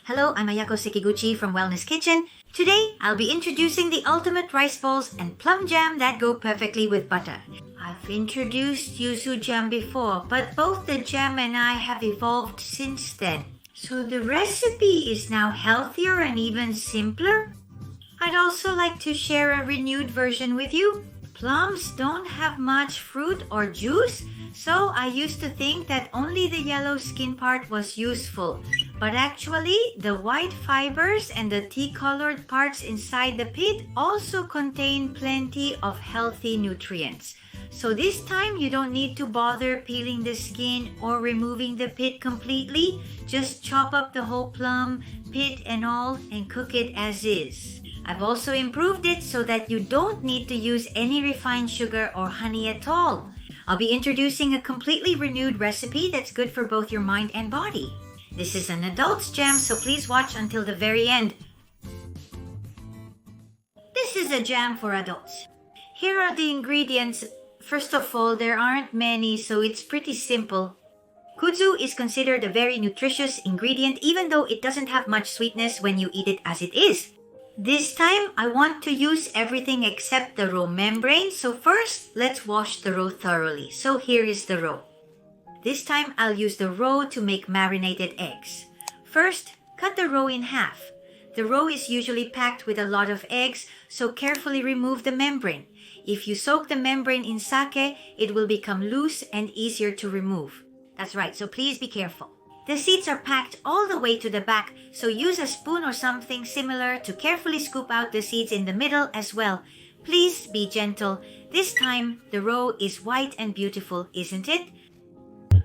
Hello, I'm Ayako Sekiguchi from Wellness Kitchen. Today, I'll be introducing the ultimate rice balls and plum jam that go perfectly with butter. I've introduced Yuzu jam before, but both the jam and I have evolved since then. So the recipe is now healthier and even simpler. I'd also like to share a renewed version with you. Plums don't have much fruit or juice, so I used to think that only the yellow skin part was useful. But actually, the white fibers and the tea-colored parts inside the pit also contain plenty of healthy nutrients. So this time, you don't need to bother peeling the skin or removing the pit completely. Just chop up the whole plum, pit and all, and cook it as is. I've also improved it so that you don't need to use any refined sugar or honey at all. I'll be introducing a completely renewed recipe that's good for both your mind and body. This is an adult's jam, so please watch until the very end. This is a jam for adults. Here are the ingredients. First of all, there aren't many, so it's pretty simple. Kudzu is considered a very nutritious ingredient even though it doesn't have much sweetness when you eat it as it is. This time, I want to use everything except the roe membrane, so first, let's wash the roe thoroughly. So here is the roe. This time, I'll use the roe to make marinated eggs. First, cut the roe in half. The roe is usually packed with a lot of eggs, so carefully remove the membrane. If you soak the membrane in sake, it will become loose and easier to remove. That's right, so please be careful. The seeds are packed all the way to the back, so use a spoon or something similar to carefully scoop out the seeds in the middle as well. Please be gentle. This time, the roe is white and beautiful, isn't it?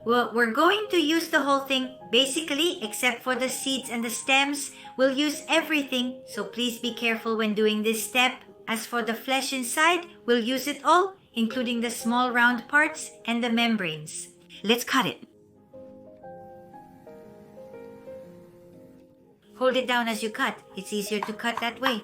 Well, we're going to use the whole thing, basically, except for the seeds and the stems. We'll use everything, so please be careful when doing this step. As for the flesh inside, we'll use it all, including the small round parts and the membranes. Let's cut it. Hold it down as you cut. It's easier to cut that way.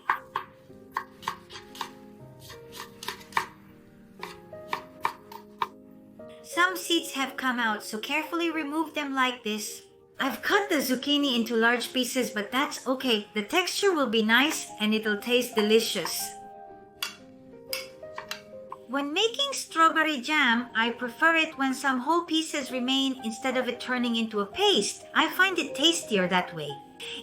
Some seeds have come out, so carefully remove them like this. I've cut the zucchini into large pieces, but that's okay. The texture will be nice and it'll taste delicious. When making strawberry jam, I prefer it when some whole pieces remain instead of it turning into a paste. I find it tastier that way.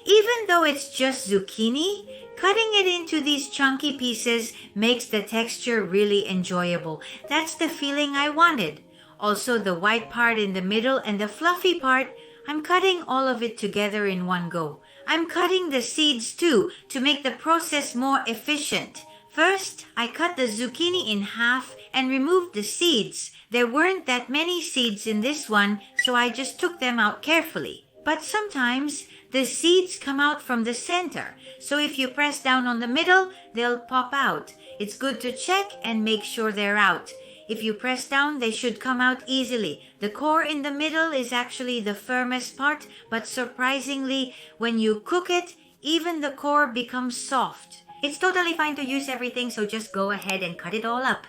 Even though it's just zucchini, cutting it into these chunky pieces makes the texture really enjoyable. That's the feeling I wanted. Also, the white part in the middle and the fluffy part, I'm cutting all of it together in one go. I'm cutting the seeds too to make the process more efficient. First, I cut the zucchini in half and removed the seeds. There weren't that many seeds in this one, so I just took them out carefully. But sometimes, the seeds come out from the center, so if you press down on the middle, they'll pop out. It's good to check and make sure they're out. If you press down, they should come out easily. The core in the middle is actually the firmest part, but surprisingly, when you cook it, even the core becomes soft. It's totally fine to use everything, so just go ahead and cut it all up.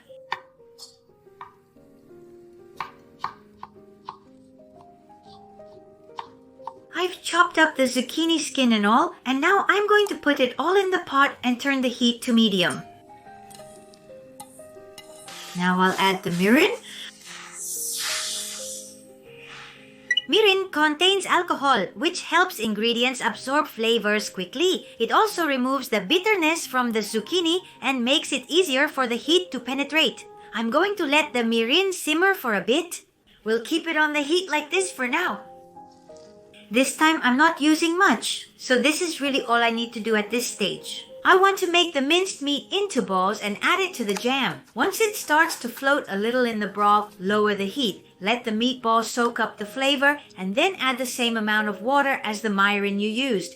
I've chopped up the zucchini skin and all, and now I'm going to put it all in the pot and turn the heat to medium. Now I'll add the mirin. Mirin contains alcohol, which helps ingredients absorb flavors quickly. It also removes the bitterness from the zucchini and makes it easier for the heat to penetrate. I'm going to let the mirin simmer for a bit. We'll keep it on the heat like this for now. This time, I'm not using much, so this is really all I need to do at this stage. I want to make the minced meat into balls and add it to the jam. Once it starts to float a little in the broth, lower the heat. Let the meatballs soak up the flavor, and then add the same amount of water as the mirin you used.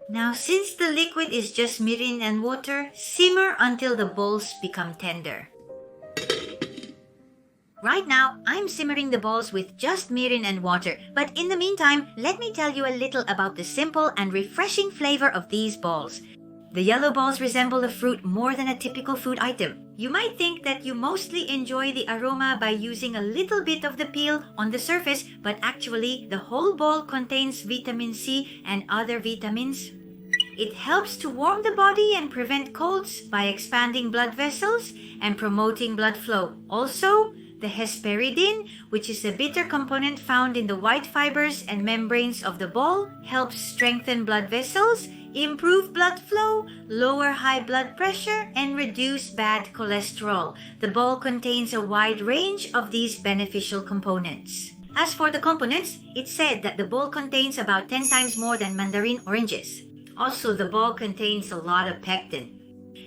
Now, since the liquid is just mirin and water, simmer until the balls become tender. Right now, I'm simmering the balls with just mirin and water, but in the meantime, let me tell you a little about the simple and refreshing flavor of these balls. The yellow balls resemble a fruit more than a typical food item. You might think that you mostly enjoy the aroma by using a little bit of the peel on the surface, but actually the whole ball contains vitamin C and other vitamins. It helps to warm the body and prevent colds by expanding blood vessels and promoting blood flow. Also, the hesperidin, which is a bitter component found in the white fibers and membranes of the ball, helps strengthen blood vessels, improve blood flow, lower high blood pressure, and reduce bad cholesterol. The ball contains a wide range of these beneficial components. As for the components, it's said that the ball contains about 10 times more than mandarin oranges. Also, the ball contains a lot of pectin.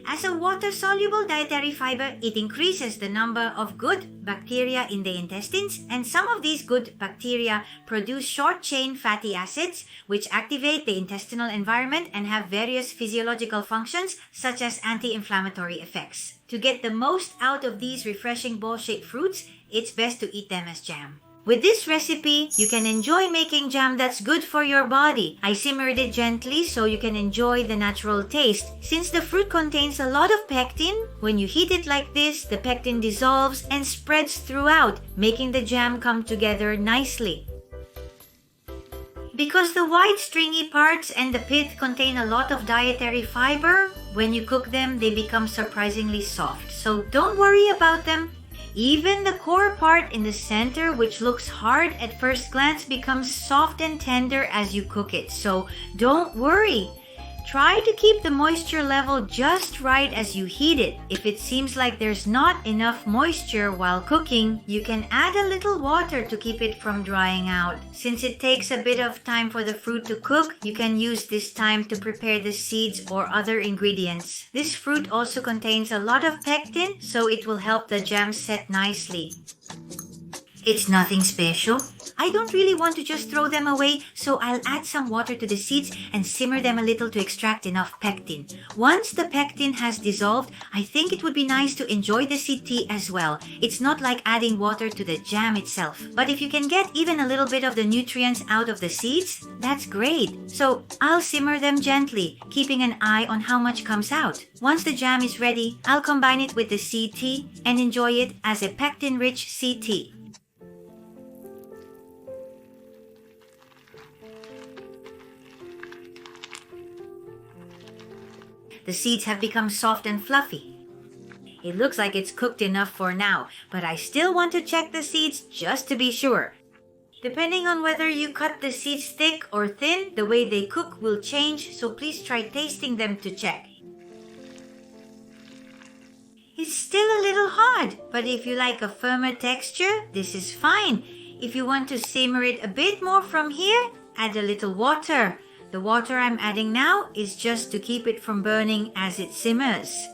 As a water-soluble dietary fiber, it increases the number of good bacteria in the intestines, and some of these good bacteria produce short-chain fatty acids, which activate the intestinal environment and have various physiological functions, such as anti-inflammatory effects. To get the most out of these refreshing ball-shaped fruits, it's best to eat them as jam. With this recipe, you can enjoy making jam that's good for your body. I simmered it gently so you can enjoy the natural taste. Since the fruit contains a lot of pectin, when you heat it like this, the pectin dissolves and spreads throughout, making the jam come together nicely. Because the white stringy parts and the pith contain a lot of dietary fiber, when you cook them, they become surprisingly soft. So don't worry about them. Even the core part in the center, which looks hard at first glance, becomes soft and tender as you cook it. So don't worry. Try to keep the moisture level just right as you heat it. If it seems like there's not enough moisture while cooking, you can add a little water to keep it from drying out. Since it takes a bit of time for the fruit to cook, you can use this time to prepare the seeds or other ingredients. This fruit also contains a lot of pectin, so it will help the jam set nicely. It's nothing special. I don't really want to just throw them away, so I'll add some water to the seeds and simmer them a little to extract enough pectin. Once the pectin has dissolved, I think it would be nice to enjoy the seed tea as well. It's not like adding water to the jam itself. But if you can get even a little bit of the nutrients out of the seeds, that's great. So I'll simmer them gently, keeping an eye on how much comes out. Once the jam is ready, I'll combine it with the seed tea and enjoy it as a pectin-rich seed tea. The seeds have become soft and fluffy. It looks like it's cooked enough for now, but I still want to check the seeds just to be sure. Depending on whether you cut the seeds thick or thin, the way they cook will change, so please try tasting them to check. It's still a little hard, but if you like a firmer texture, this is fine. If you want to simmer it a bit more from here, add a little water. The water I'm adding now is just to keep it from burning as it simmers.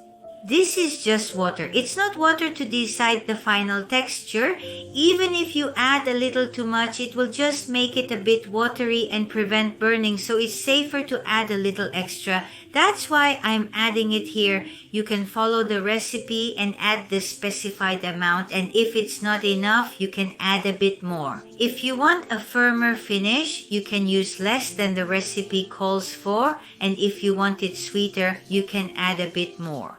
This is just water. It's not water to decide the final texture. Even if you add a little too much, it will just make it a bit watery and prevent burning, so it's safer to add a little extra. That's why I'm adding it here. You can follow the recipe and add the specified amount, and if it's not enough, you can add a bit more. If you want a firmer finish, you can use less than the recipe calls for, and if you want it sweeter, you can add a bit more.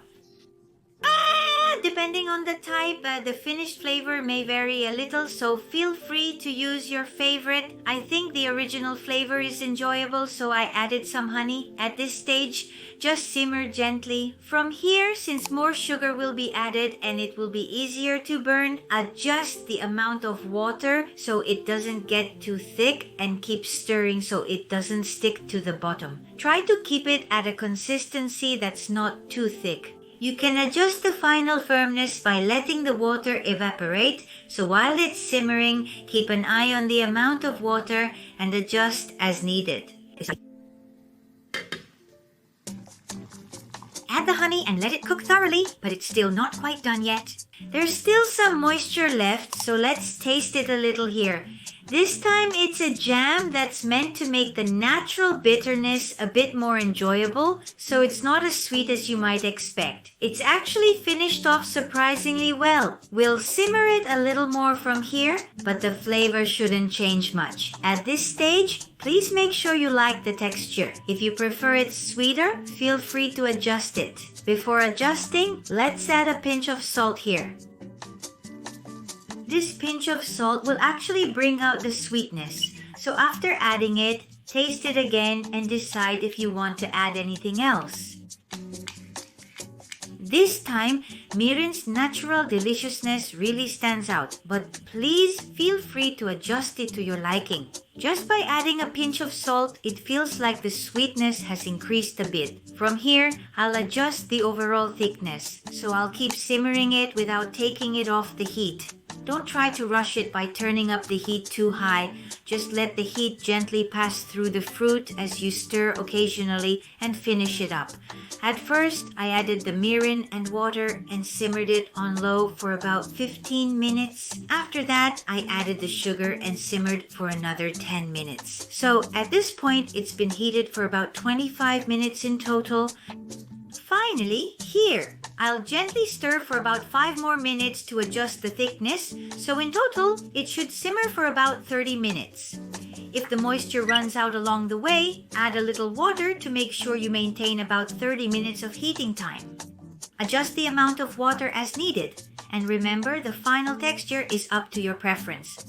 Depending on the type, the finished flavor may vary a little, so feel free to use your favorite. I think the original flavor is enjoyable, so I added some honey. At this stage, just simmer gently. From here, since more sugar will be added and it will be easier to burn, adjust the amount of water so it doesn't get too thick and keep stirring so it doesn't stick to the bottom. Try to keep it at a consistency that's not too thick. You can adjust the final firmness by letting the water evaporate, so while it's simmering, keep an eye on the amount of water and adjust as needed. Add the honey and let it cook thoroughly, but it's still not quite done yet. There's still some moisture left, so let's taste it a little here. This time it's a jam that's meant to make the natural bitterness a bit more enjoyable, so it's not as sweet as you might expect. It's actually finished off surprisingly well. We'll simmer it a little more from here, but the flavor shouldn't change much. At this stage, please make sure you like the texture. If you prefer it sweeter, feel free to adjust it. Before adjusting, let's add a pinch of salt here. This pinch of salt will actually bring out the sweetness. So after adding it, taste it again and decide if you want to add anything else. This time, Mirin's natural deliciousness really stands out, but please feel free to adjust it to your liking. Just by adding a pinch of salt, it feels like the sweetness has increased a bit. From here, I'll adjust the overall thickness, so I'll keep simmering it without taking it off the heat. Don't try to rush it by turning up the heat too high. Just let the heat gently pass through the fruit as you stir occasionally and finish it up. At first, I added the mirin and water and simmered it on low for about 15 minutes. After that, I added the sugar and simmered for another 10 minutes. So at this point, it's been heated for about 25 minutes in total. Finally, here, I'll gently stir for about 5 more minutes to adjust the thickness, so in total, it should simmer for about 30 minutes. If the moisture runs out along the way, add a little water to make sure you maintain about 30 minutes of heating time. Adjust the amount of water as needed, and remember the final texture is up to your preference.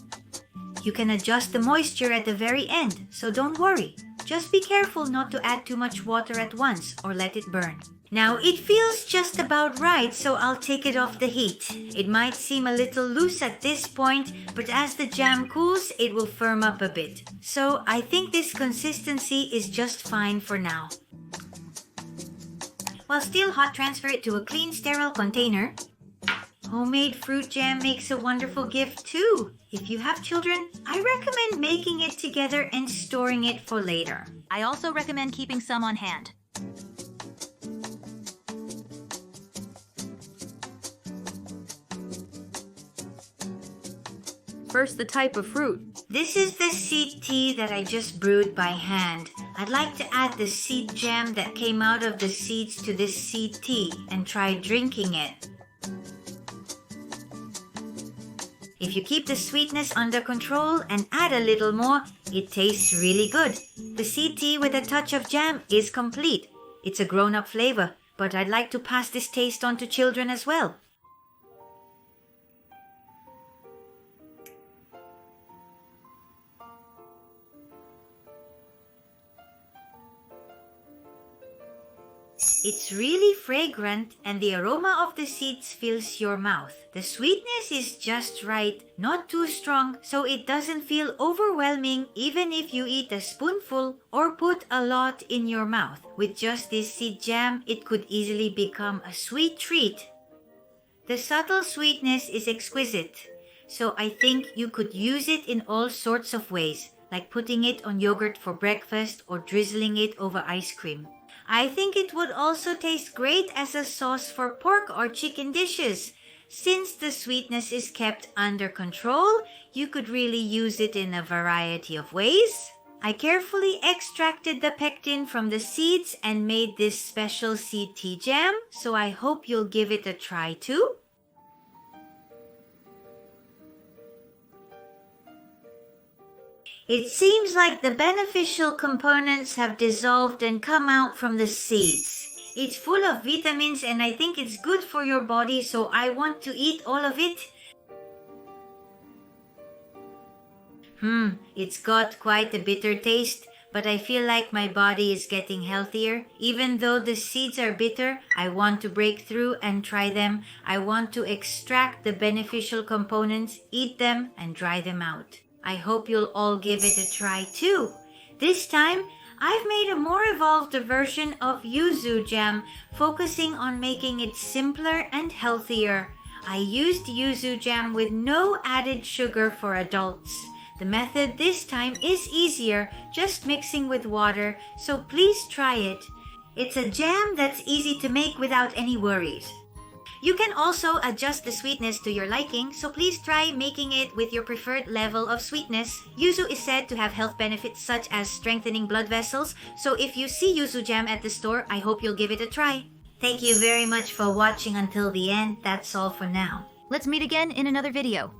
You can adjust the moisture at the very end, so don't worry. Just be careful not to add too much water at once or let it burn. Now it feels just about right, so I'll take it off the heat. It might seem a little loose at this point, but as the jam cools, it will firm up a bit. So I think this consistency is just fine for now. While still hot, transfer it to a clean, sterile container. Homemade fruit jam makes a wonderful gift too. If you have children, I recommend making it together and storing it for later. I also recommend keeping some on hand. First, the type of fruit. This is the seed tea that I just brewed by hand. I'd like to add the seed jam that came out of the seeds to this seed tea and try drinking it. If you keep the sweetness under control and add a little more, it tastes really good. The seed tea with a touch of jam is complete. It's a grown-up flavor, but I'd like to pass this taste on to children as well. It's really fragrant and the aroma of the seeds fills your mouth. The sweetness is just right, not too strong, so it doesn't feel overwhelming even if you eat a spoonful or put a lot in your mouth. With just this seed jam, it could easily become a sweet treat. The subtle sweetness is exquisite, so I think you could use it in all sorts of ways, like putting it on yogurt for breakfast or drizzling it over ice cream. I think it would also taste great as a sauce for pork or chicken dishes. Since the sweetness is kept under control, you could really use it in a variety of ways. I carefully extracted the pectin from the seeds and made this special seed tea jam, so I hope you'll give it a try too. It seems like the beneficial components have dissolved and come out from the seeds. It's full of vitamins and I think it's good for your body, so I want to eat all of it. It's got quite a bitter taste, but I feel like my body is getting healthier. Even though the seeds are bitter, I want to break through and try them. I want to extract the beneficial components, eat them, and dry them out. I hope you'll all give it a try too. This time, I've made a more evolved version of Yuzu jam, focusing on making it simpler and healthier. I used Yuzu jam with no added sugar for adults. The method this time is easier, just mixing with water, so please try it. It's a jam that's easy to make without any worries. You can also adjust the sweetness to your liking, so please try making it with your preferred level of sweetness. Yuzu is said to have health benefits such as strengthening blood vessels, so if you see yuzu jam at the store, I hope you'll give it a try. Thank you very much for watching until the end. That's all for now. Let's meet again in another video.